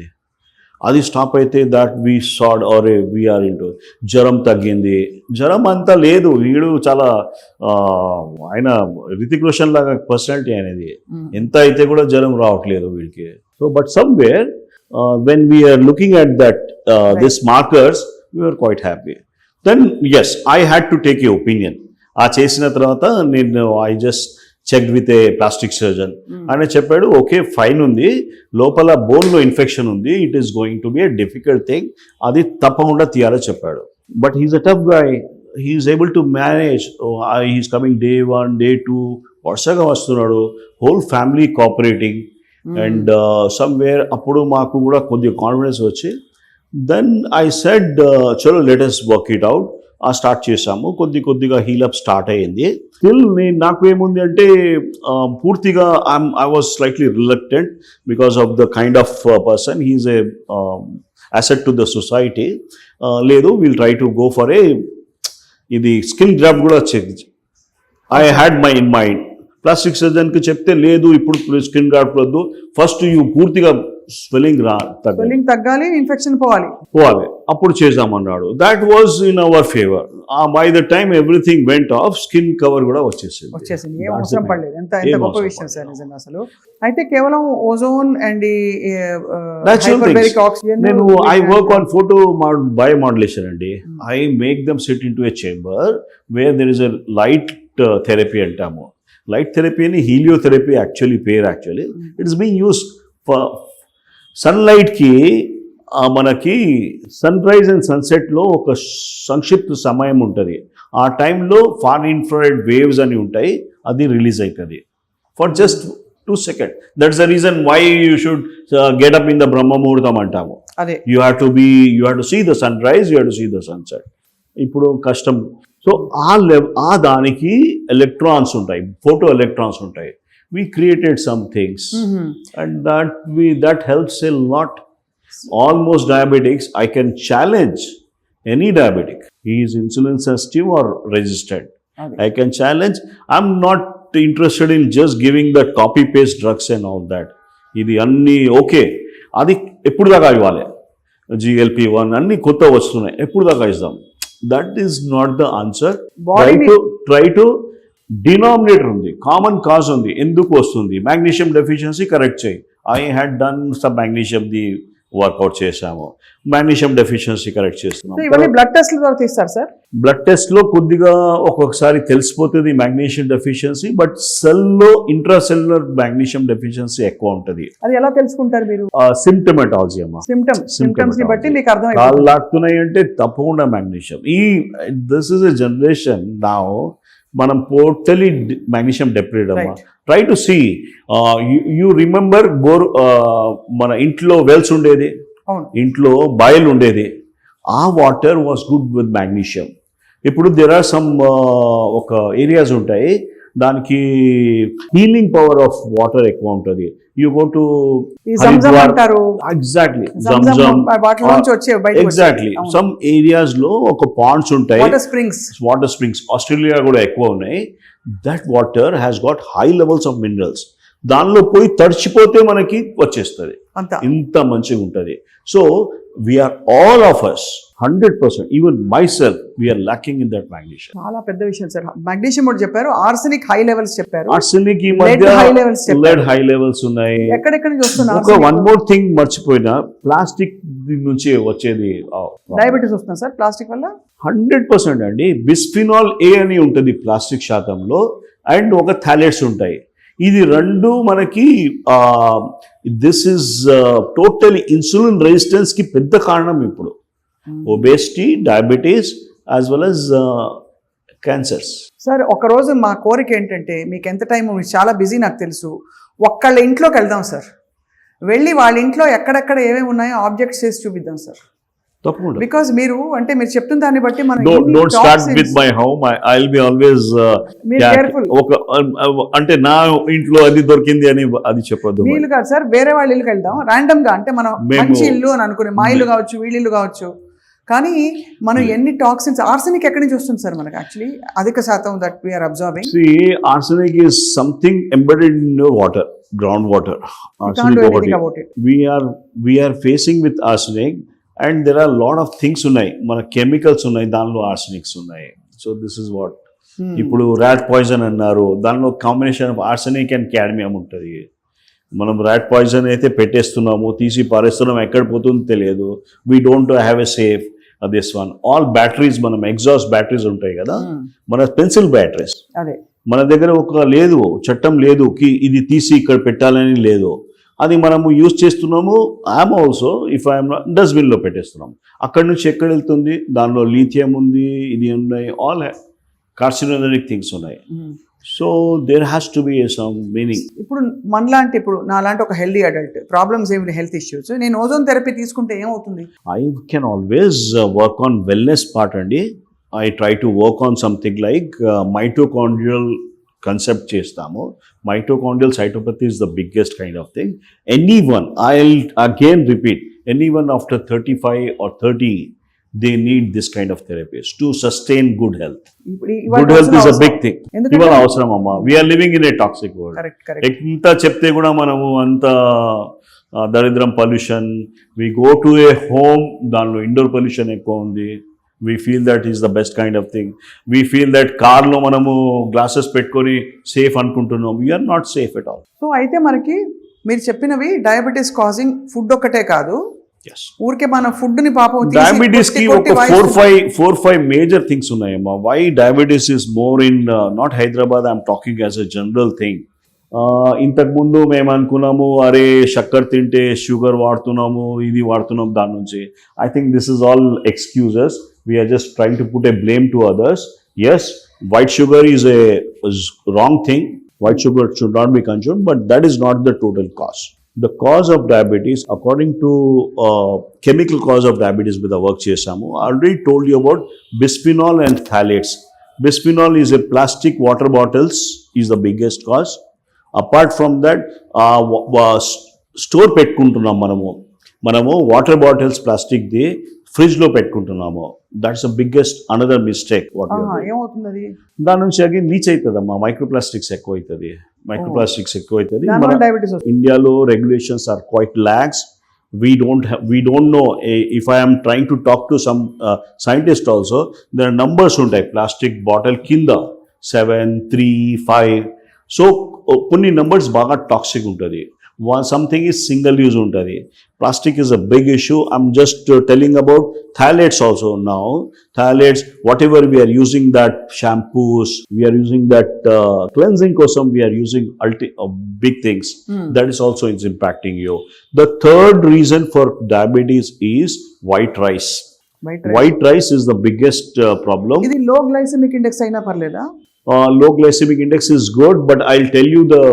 అది స్టాప్ అయితే that we said are we're into. జ్వరం తగ్గింది, జ్వరం అంతా లేదు. వీడు చాలా ఆయన రితిక్ రోషన్ లాగా పర్సనాలిటీ అనేది, ఎంత అయితే కూడా జ్వరం రావట్లేదు వీడికి. So but somewhere when we're looking at that this markers, we're quite happy. Then yes, I had to take a opinion. ఆ చేసిన తర్వాత నేను I just checked with a plastic surgeon. ఆయన చెప్పాడు ఓకే ఫైన్ ఉంది, లోపల బోన్లో ఇన్ఫెక్షన్ ఉంది, it is going to be a difficult thing, అది తప్పకుండా తీయాలని చెప్పాడు. But he's a tough guy, he's able to manage. He's coming day 1 day 2 వరుసగా వస్తున్నాడు, whole family cooperating. And somewhere అప్పుడు మాకు కూడా కొద్దిగా కాన్ఫిడెన్స్ వచ్చి, దెన్ ఐ సెడ్ చలో let us work it out. Start చేసాము, కొద్దిగా హీలప్ స్టార్ట్ అయ్యింది. స్టిల్ నాకు ఏముంది అంటే పూర్తిగా I was slightly reluctant because of the kind of person, he is a asset to the society. లేదు, will try to go for a ఇది స్కిన్ గ్రాఫ్ట్ కూడా I had my in mind. Plastic సర్జన్కి చెప్తే లేదు ఇప్పుడు స్కిన్ గ్రాఫ్ట్ వద్దు, first you పూర్తిగా swelling
తగ్గాలి, ఇన్ఫెక్షన్ పోవాలి,
అప్పుడు చేద్దామన్నాడు. That was in our favour. By the time everything went off, skin cover కూడా వచ్చేసింది.
ఏం అవసరం పడలేదు. ఎంత గొప్ప విషయం సార్ నిజంగా అసలు. అయితే కేవలం ఓజోన్ అండ్ ఆక్సిజన్.
నేను I work on photobiomodulation అండి. I make them sit in to a chamber where there is a light therapy అంటాము. లైట్ థెరపీ అని హీలియోథెరపీ పేరు actually. It is being used for సన్లైట్కి. మనకి sun rise and సన్సెట్లో ఒక సంక్షిప్త సమయం ఉంటుంది. ఆ టైంలో ఫార్ ఇన్ఫ్రారెడ్ వేవ్స్ అని ఉంటాయి, అది రిలీజ్ అవుతుంది for just 2 seconds. That's the reason why you should get up in the Brahma muhurtham అంటాము. You have to see the sunrise, you have to see the sunset. ఇప్పుడు కష్టం. సో ఆ దానికి electrons ఉంటాయి, ఫోటో ఎలక్ట్రాన్స్ ఉంటాయి. We created some things and that helps a lot. Almost diabetics, I can challenge any diabetic. He is insulin sensitive or resistant.
Okay.
I can challenge. I'm not interested in just giving the copy paste drugs and all that. ఇది అన్ని okay, అది ఎప్పుడు దాకా ఇవ్వాలి? GLP-1 అన్ని కొత్త వస్తున్నాయి, ఎప్పుడు దాకా ఇస్తాం? That is not the answer. Try to denominator ఉంది, కామన్ కాజ్ ఉంది, ఎందుకు వస్తుంది? మ్యాగ్నీషియం డెఫిషియన్సీ కరెక్ట్ చేయి. I had done some magnesium the workout చేసాము, మ్యాగ్నీషియం డెఫిషియన్సీ కరెక్ట్ చేస్తున్నాం.
ఇవన్నీ బ్లడ్ టెస్ట్ ద్వారా తీస్తారు సార్?
బ్లడ్ టెస్ట్ లో కొద్దిగా ఒక్కొక్కసారి తెలిసిపోతుంది మ్యాగ్నీషియం డెఫిషియన్సీ, బట్ సెల్లో ఇంట్రాసెల్యులర్ మ్యాగ్నీషియం డెఫిషియన్సీ ఎక్కువ ఉంటుంది.
అది ఎలా తెలుసుకుంటారు మీరు?
సిమ్టమాటాలజీ అమ్మా,
సిమ్టమ్స్ ని బట్టి మీకు అర్థం
కాళ్ళు లాక్కున్నాయి అంటే తప్పకుండా magnesium. This is a generation now, మనం టోటలీ మ్యాగ్నీషియం డెప్రివేట్ అమ్మా. Try to see, you remember మన ఇంట్లో వెల్స్ ఉండేది, ఇంట్లో బాయిల్ ఉండేది, ఆ water was good with magnesium. ఇప్పుడు దేర్ ఆర్ సమ్ ఒక ఏరియాస్ ఉంటాయి, దానికి హీలింగ్ పవర్ ఆఫ్ వాటర్ ఎక్కువ ఉంటుంది. You go to exactly exactly some areas లో ఒక పాండ్స్ ఉంటాయి, వాటర్ స్ప్రింగ్స్, ఆస్ట్రేలియా కూడా ఎక్కువ ఉన్నాయి. That water has got high levels of minerals. దానిలో పోయి తడిచిపోతే మనకి వచ్చేస్తుంది, ఇంత మంచిగా ఉంటుంది. So we're all of us 100%, even myself, we're lacking in that magnesium.
చాలా పెద్ద విషయం సార్. మ్యాగ్నీషియం కూడా చెప్పారు, ఆర్సెనిక్ హై లెవెల్స్ చెప్పారు.
ఆర్సెనిక్ ఈ మధ్య లెడ్ హై లెవెల్స్ ఉన్నాయి.
ఎక్కడెక్కడ నుంచి వస్తున్నారు?
ఒక వన్ మోర్ థింగ్ మర్చిపోయినా, ప్లాస్టిక్ నుంచి వచ్చేది
డయాబెటీస్ వస్తుంది సార్ ప్లాస్టిక్ వల్ల.
100% అండి. బిస్ఫినాల్ ఏ అని ఉంటుంది ప్లాస్టిక్ శాతంలో, అండ్ ఒక థాలెట్స్ ఉంటాయి. ఇది రెండు మనకి this is totally insulin resistance కి పెద్ద కారణం ఇప్పుడు. Obesity, diabetes as well as cancers.
Sir ఒక రోజు మా కోరిక ఏంటంటే, మీకు ఎంత టైం, చాలా బిజీ నాకు తెలుసు, ఒక్కళ్ళ ఇంట్లోకి వెళ్దాం సార్, వెళ్ళి వాళ్ళ ఇంట్లో ఎక్కడెక్కడ ఏమేమి ఉన్నాయో ఆబ్జెక్ట్స్ చేసి చూపిద్దాం సార్.
తప్పకుండా.
బికాజ్ మీరు అంటే మీరు చెప్తున్న దాన్ని బట్టి మనం
don't start with my home, I will be always careful. ఒక అంటే నా ఇంట్లో అది దొరికింది అని అది చెప్పొద్దు.
వీళ్ళు కాదు సార్, వేరే వాళ్ళ ఇల్లుకి వెళ్దాం రాండమ్ గా. అంటే మనం మంచి ఇల్లు అని అనుకునే, మా ఇల్లు కావచ్చు, వీళ్ళ ఇల్లు కావచ్చు, కానీ మనం ఎన్ని టాక్సిన్స్, ఆర్సెనిక్ ఎక్కడి నుంచి వస్తుంది సార్ మనకి? యాక్చువల్లీ అధిక శాతం that we are observing.
See, arsenic is something embedded in your water, groundwater.
Arsenic about it.
We are facing with arsenic, and there are a lot of things ఉన్నాయి, మన chemicals ఉన్నాయి, దానిలో ఆర్సెనిక్స్ ఉన్నాయి. So this is what. ఇప్పుడు rat poison అన్నారు, దానిలో combination of arsenic and cadmium ఉంటుంది. మనం ర్యాట్ పాయిజన్ అయితే పెట్టేస్తున్నాము, తీసి పారేస్తున్నాం, ఎక్కడ పోతుందో తెలియదు. We don't have a safe this one. All batteries, మనం ఎగ్జాస్ట్ బ్యాటరీస్ ఉంటాయి కదా, మన పెన్సిల్ బ్యాటరీస్, మన దగ్గర ఒక లేదు, చట్టం లేదు కి ఇది తీసి ఇక్కడ పెట్టాలని లేదు. అది మనము యూజ్ చేస్తున్నాము. ఐఎమ్ ఆల్సో, ఇఫ్ ఐఎమ్ డస్ట్బిన్లో పెట్టేస్తున్నాము. అక్కడి నుంచి ఎక్కడ వెళ్తుంది? దానిలో లీథియం ఉంది, ఇది ఉన్నాయి, ఆల్ కార్సినోజెనిక్ థింగ్స్ ఉన్నాయి. So there has to be some meaning.
ఇప్పుడు మనలాంటి, ఇప్పుడు నాలాంటి ఒక హెల్దీ అడల్ట్, ప్రాబ్లమ్స్ ఏమి, హెల్త్ ఇష్యూస్, నేను ఓజోన్ థెరపీ తీసుకుంటే ఏమవుతుంది?
I can always work on wellness part అండి. I try to work on something like mitochondrial concept చేస్తాము. Mitochondrial cytopathy is the biggest kind of thing. Anyone, I'll again repeat, anyone after 35 or 30, they need this kind of therapies to sustain good health. Good health is a big thing. ఇవాళ అవసరం అమ్మా. We are living in a toxic world. ఎంత చెప్తే కూడా మనము అంత దరిద్రం, pollution. We go to a home, దానిలో ఇండోర్ పొల్యూషన్ ఎక్కువ ఉంది. We feel that is the best kind of thing. We feel that కార్లో మనము గ్లాసెస్ పెట్టుకొని సేఫ్ అనుకుంటున్నాం. We are not safe at all.
So అయితే మనకి మీరు చెప్పినవి డయాబెటీస్ కాజింగ్ ఫుడ్ ఒక్కటే కాదు, ఊరికే మన ఫుడ్ ని పాపం
డయాబెటీస్ కి ఒక 4-5 మేజర్ థింగ్స్ ఉన్నాయమ్మా. Why diabetes is more in not Hyderabad, I'm talking as a general thing. ఇంతకుముందు మేము అనుకున్నాము, అరే షక్కర్ తింటే షుగర్ వాడుతున్నాము, ఇది వాడుతున్నాం, దాని నుంచి. I think this is all excuses. We are just trying to put a blame to others. Yes, white sugar is a wrong thing. White sugar should not be consumed, but that is not the total cause. The cause of diabetes, according to chemical cause of diabetes with the work చేసాము, I already told you about bisphenol and phthalates. Bisphenol is a plastic water bottles is the biggest cause. Apart from that, store పెట్టుకుంటున్నాం మనము water bottles ప్లాస్టిక్ది ఫ్రిడ్జ్లో పెట్టుకుంటున్నాము. That's the biggest another mistake.
ఏమవుతుంది అది?
దాని నుంచి అగైన్ లీచ్ అవుతుందమ్మా, మైక్రోప్లాస్టిక్స్ ఎక్కువ అవుతుంది.
డయాబెటీస్
ఇండియాలో regulations are quite lax. We don't know. If I am trying to talk to some scientist also, there are numbers ఉంటాయి plastic bottle కింద 7, 3, 5. సో కొన్ని numbers బాగా టాక్సిక్ ఉంటుంది. Something is single use ఉంటుంది. Plastic is a big issue. I'm just telling about phthalates also now. Phthalates, whatever we are using, that shampoos, we are using that cleansing kosam, we are using big things. That is also is impacting you. The third reason for diabetes is white rice. White rice is the biggest problem.
ఇది లో glycemic index అయినా పర్లేదా?
Low glycemic index is good, but I'll tell you the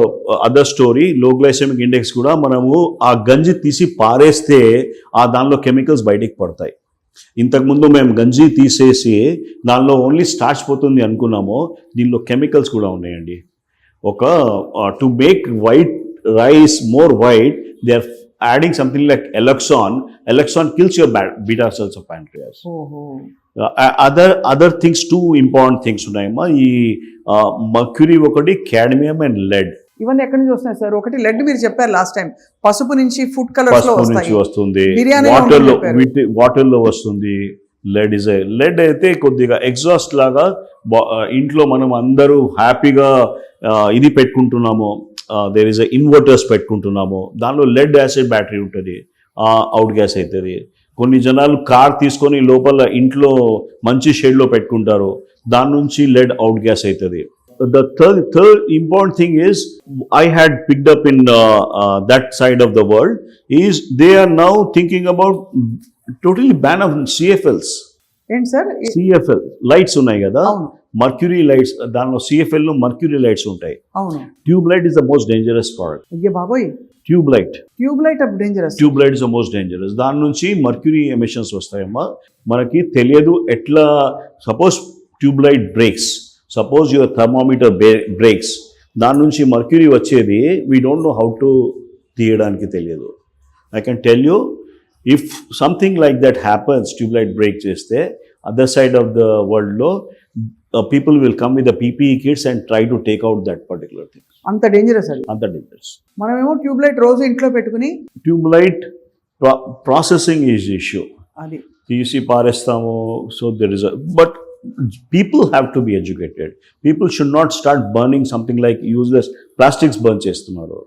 other story. Low glycemic index కూడా మనము ఆ గంజి తీసి పారేస్తే ఆ దానిలో కెమికల్స్ బయటికి పడతాయి. ఇంతకుముందు మేము గంజి తీసేసి దానిలో ఓన్లీ స్టార్చ్ పోతుంది అనుకున్నాము, దీనిలో కెమికల్స్ కూడా ఉన్నాయండి. ఒక to make white rice more white, they are adding something like Eloxon. Eloxon kills your beta cells of pancreas. Other things, two important things ఉన్నాయమ్మా. ఈ మర్క్యూరీ ఒకటి, కాడ్మియం అండ్ లెడ్.
ఇవన్నీ ఎక్కడి నుంచి వస్తున్నాయి సార్? ఒకటి లెడ్ మీరు చెప్పారు లాస్ట్ టైం, పసుపు నుంచి ఫుడ్ కలర్స్ లో
వస్తుంది,
బిర్యానీ
వాటర్ లో వస్తుంది. లెడ్ అయితే కొద్దిగా ఎగ్జాస్ట్ లాగా ఇంట్లో మనం అందరూ హ్యాపీగా ఇది పెట్టుకుంటున్నాము, దేర్ ఇస్ ఇన్వర్టర్స్ పెట్టుకుంటున్నాము, దానిలో లెడ్ యాసిడ్ బ్యాటరీ ఉంటుంది, అవుట్ గ్యాస్ అవుతుంది. కొన్ని జనాలు కార్ తీసుకొని లోపల ఇంట్లో మంచి షేడ్లో పెట్టుకుంటారు, దాని నుంచి లెడ్ అవుట్ గ్యాస్ అవుతుంది. The third important thing is I had picked up in that side of the world is they are now thinking about totally ban of CFLs.
ఏంటి సార్?
CFL లైట్స్ ఉన్నాయి కదా, మర్క్యూరీ లైట్స్, దానిలో CFL లో mercury lights ఉంటాయి.
అవును.
Tube light is the most dangerous product.
అయ్యే బాబోయ్,
tube light
dangerous.
Tube light is the most dangerous. దాని నుంచి మర్క్యూరీ ఎమిషన్స్ వస్తాయమ్మా, మనకి తెలియదు ఎట్లా. Suppose tube light breaks, suppose your thermometer breaks, దాని నుంచి మర్క్యూరీ వచ్చేది, we don't know how to తీయడానికి తెలియదు. I can tell you, if something like that happens, tube light break cheste, other side of the world lo people will come with the PPE kits and try to take out that particular thing.
Anta dangerous adi.
Anta dangerous.
Manamemo tube light roju intlo pettukuni
tube light processing is issue.
Adi
తీసి పారేస్తాము. So there is but people have to be educated. People should not start burning something like useless plastics burn చేస్తున్నారు.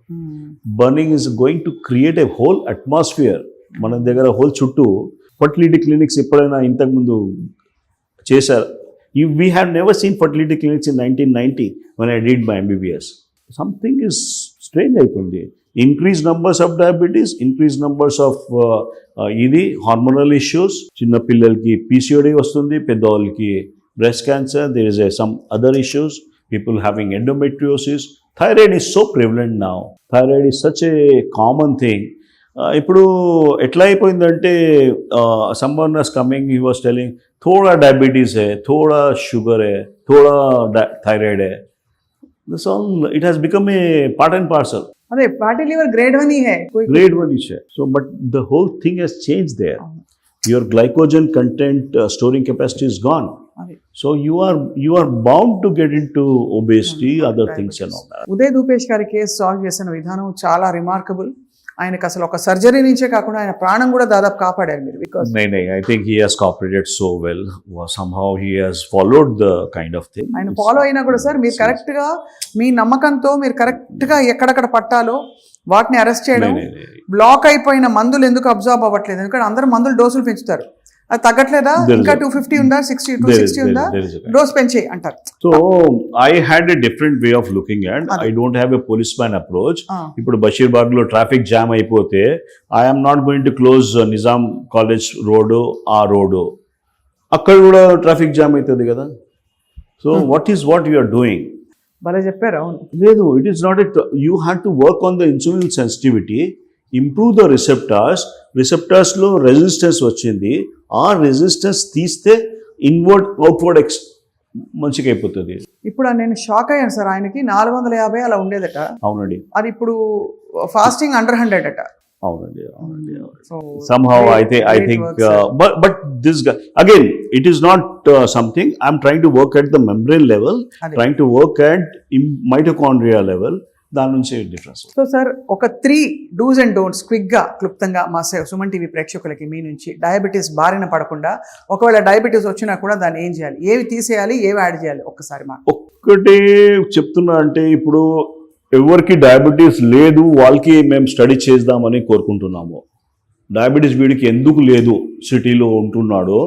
Burning is going to create a whole atmosphere. మన దగ్గర whole చుట్టూ fertility clinics ఎప్పుడైనా ఇంతకుముందు చేశారు? We have never seen fertility clinics in 1990 when I did my MBBS. Something is strange అవుతుంది. Increase numbers of diabetes, increase numbers of ఇది hormonal issues. చిన్నపిల్లలకి PCOD వస్తుంది, పెద్దవాళ్ళకి breast cancer, there is some other issues, people having endometriosis. Thyroid is so prevalent now. Thyroid is such a common thing. ఇప్పుడు ఎట్లా అయిపోయిందంటే someone was coming, he was telling थोड़ा diabetes है, थोड़ा sugar है, थोड़ा थायराइड है. This all, it has become a part and parcel.
अरे फैटी लिवर grade 1 ही है,
grade 1 ही है. So but the whole thing has changed there. Your glycogen content storing capacity is gone. So you are bound to get into obesity, other things and all that.
Uday దూపేష్ గారి case solve చేసిన విధానం చాలా remarkable. ఆయనకు అసలు ఒక surgery నుంచే కాకుండా ఆయన ప్రాణం కూడా దాదాపు కాపాడారు మీరు. Because
I think he has cooperated so well. Somehow he has followed the kind of thing.
ఆయన ఫాలో అయినా కూడా సార్ మీరు కరెక్ట్ గా మీ నమ్మకంతో మీరు కరెక్ట్ గా ఎక్కడెక్కడ పట్టాలో వాటిని అరెస్ట్ చేయడం. బ్లాక్ అయిపోయిన మందులు ఎందుకు అబ్జార్బ్ అవ్వట్లేదు? ఎందుకంటే అందరూ మందులు డోసులు పెంచుతారు, అది తగ్గట్లేదా? ఇంకా 250 ఉందా, 260 ఉందా, డోస్ పెంచే అంటారు.
So I had a different way of looking at. I don't have a police man approach. ఇప్పుడు బషీర్బాగ్ లో ట్రాఫిక్ జామ్ అయిపోతే I'm not going to close Nizam college road, ఆ రోడ్డు అక్కడ కూడా ట్రాఫిక్ జామ్ అవుతుంది కదా. So what you are doing?
భలే చెప్పారు. అవును,
లేదు, it is not at. You have to work on the insulin sensitivity. Improve the రిసెప్టార్స్లో రెసిస్టెన్స్ వచ్చింది, ఆ రెసిస్టెన్స్ తీస్తే ఇన్వర్డ్ అవుట్వర్డ్ మంచిగా అయిపోతుంది.
ఇప్పుడు నేను షాక్ అయ్యాను సార్, ఆయనకి 450 అలా ఉండేదట,
అవునండి
అది ఇప్పుడు ఫాస్టింగ్ అండర్ 100 అట.
అవునండి.
So,
Somehow
great
I think
work, sir.
but this guy again, it is not something I'm trying to work at the membrane level,
Ade.
trying to work at mitochondria level. దాని నుంచి difference.
So sir, ఒక 3 dos and don'ts క్విక్గా క్లుప్తంగా మా Suman TV ప్రేక్షకులకి మీ నుంచి, diabetes బారిన పడకుండా, ఒకవేళ డయాబెటీస్ వచ్చినా కూడా దాన్ని ఏం చేయాలి, ఏవి తీసేయాలి, ఏవి యాడ్ చేయాలి, ఒక్కసారి మా
ఒక్కటే చెప్తున్నా అంటే, ఇప్పుడు ఎవరికి డయాబెటీస్ లేదు వాళ్ళకి మేము స్టడీ చేద్దామని కోరుకుంటున్నాము. డయాబెటీస్ వీడికి ఎందుకు లేదు, సిటీలో ఉంటున్నాడో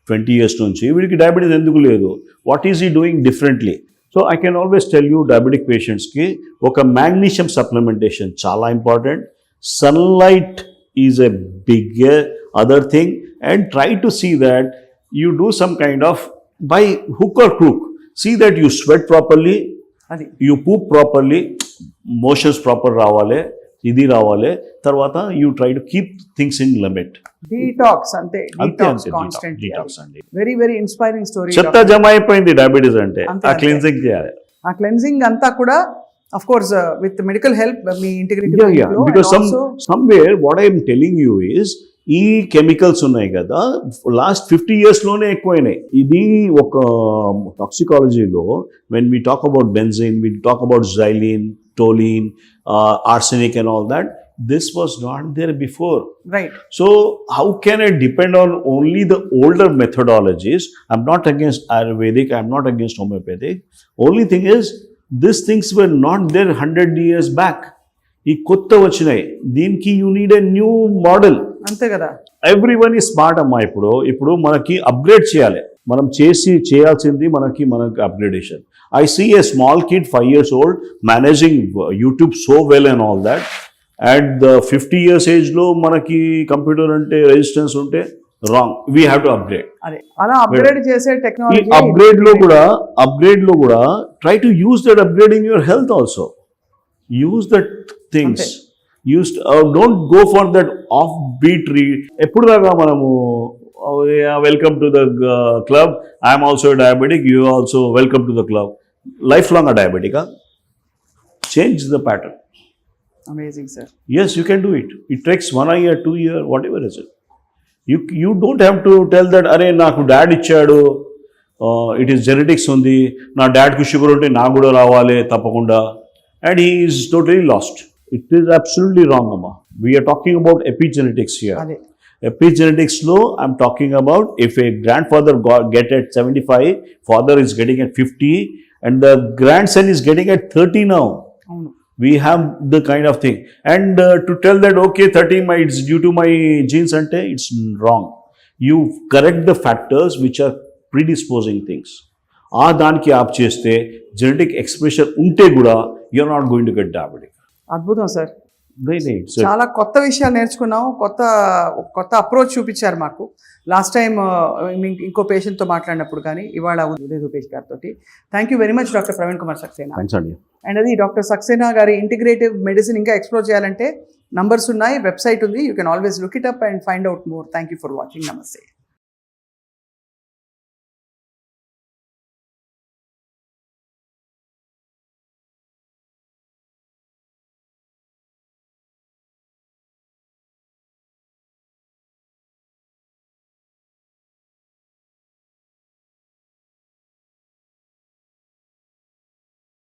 20 years నుంచి, వీడికి డయాబెటీస్ ఎందుకు లేదు, what is he doing differently? So I can always tell you, diabetic పేషెంట్స్కి ఒక మ్యాగ్నీషియం సప్లిమెంటేషన్ చాలా important. Sunlight is a big other thing, and try to see that you do some kind of, by hook or crook, see that you sweat properly,
అది
you poop properly, motions proper రావాలి, ఇది రావాలి. తర్వాత you try to keep things in limit.
Detox అంటే
detox అండి.
Very very inspiring story.
చెత్త జమ అయిపోయింది డయాబెటీస్ అంటే,
అంతే,
ఆ
అంతే.
క్లీన్సింగ్ చేయాలి.
ఆ క్లెన్జింగ్ అంతా కూడా of course with medical help, మీ integrity
because somewhere what I am telling you is, ఈ కెమికల్స్ ఉన్నాయి కదా, లాస్ట్ 50 years లోనే ఎక్కువైనాయి. ఇది ఒక టాక్సికాలజీలో when we talk about benzene, we talk about xylene, toluene, arsenic and all that, this was not there before.
Right.
So how can I depend on only the older methodologies? I'm not against Ayurvedic, I'm not against homeopathic. Only thing is, these things were not there 100 years back. ఈ కొత్త వచ్చినాయి, దీనికి you need a new model.
అంతే కదా.
Everyone ఈ smart అమ్మా. ఇప్పుడు మనకి అప్గ్రేడ్ చేయాలి, మనం చేయాల్సింది మనకి upgradation. I see a small kid 5 years old managing YouTube so well and all that. At the 50 years ఏజ్లో మనకి కంప్యూటర్ అంటే రెసిస్టెన్స్ ఉంటే wrong, we have to upgrade.
అదే అలా అప్గ్రేడ్ చేసే
ఈ
టెక్నాలజీ
అప్గ్రేడ్ లో కూడా try to use that upgrade in your health also. Use that things. Don't go for that off beat ఎప్పుడు దాకా మనము welcome to the club, I'm also diabetic, you also welcome to the club. Life long డయాబెటికా? Change the pattern.
Amazing sir.
Yes, you can do it. It takes 1 year, 2 year, whatever is it. You don't have to tell that, అరే నాకు dad ఇచ్చాడు, it is genetics ఉంది, నా డాడ్కి sugar ఉంటే నాకు కూడా రావాలి తప్పకుండా, and he is totally lost. It is absolutely wrong అమ్మా. We're talking about epigenetics here.
అదే
ఎపిజెనెటిక్స్లో I'm talking about, if a grandfather get at 75, father is getting at 50, and the grandson is getting at 30 now.
అవును.
We have the kind of thing, and to tell that okay 30 it's due to my genes ante, it's wrong. You correct the factors which are predisposing things. aa daniki aap cheste genetic expression unte kuda you're not going to get diabetic.
అద్భుతం sir.
Really,
చాలా కొత్త విషయాలు నేర్చుకున్నాం, కొత్త approach చూపించారు మాకు. Last time ఇంకో పేషెంట్తో మాట్లాడినప్పుడు కానీ, ఇవాళ ఉదయ్ రూపేష్ గారితో. Thank you very much doctor Praveen Kumar Saxena.
thanks అండి.
అండ్ అది డాక్టర్ సక్సేనా గారి ఇంటిగ్రేటివ్ మెడిసిన్ ఇంకా ఎక్స్ప్లోర్ చేయాలంటే నంబర్స్ ఉన్నాయి, వెబ్సైట్ ఉంది, you can always look it up and find out more. Thank you for watching. నమస్తే.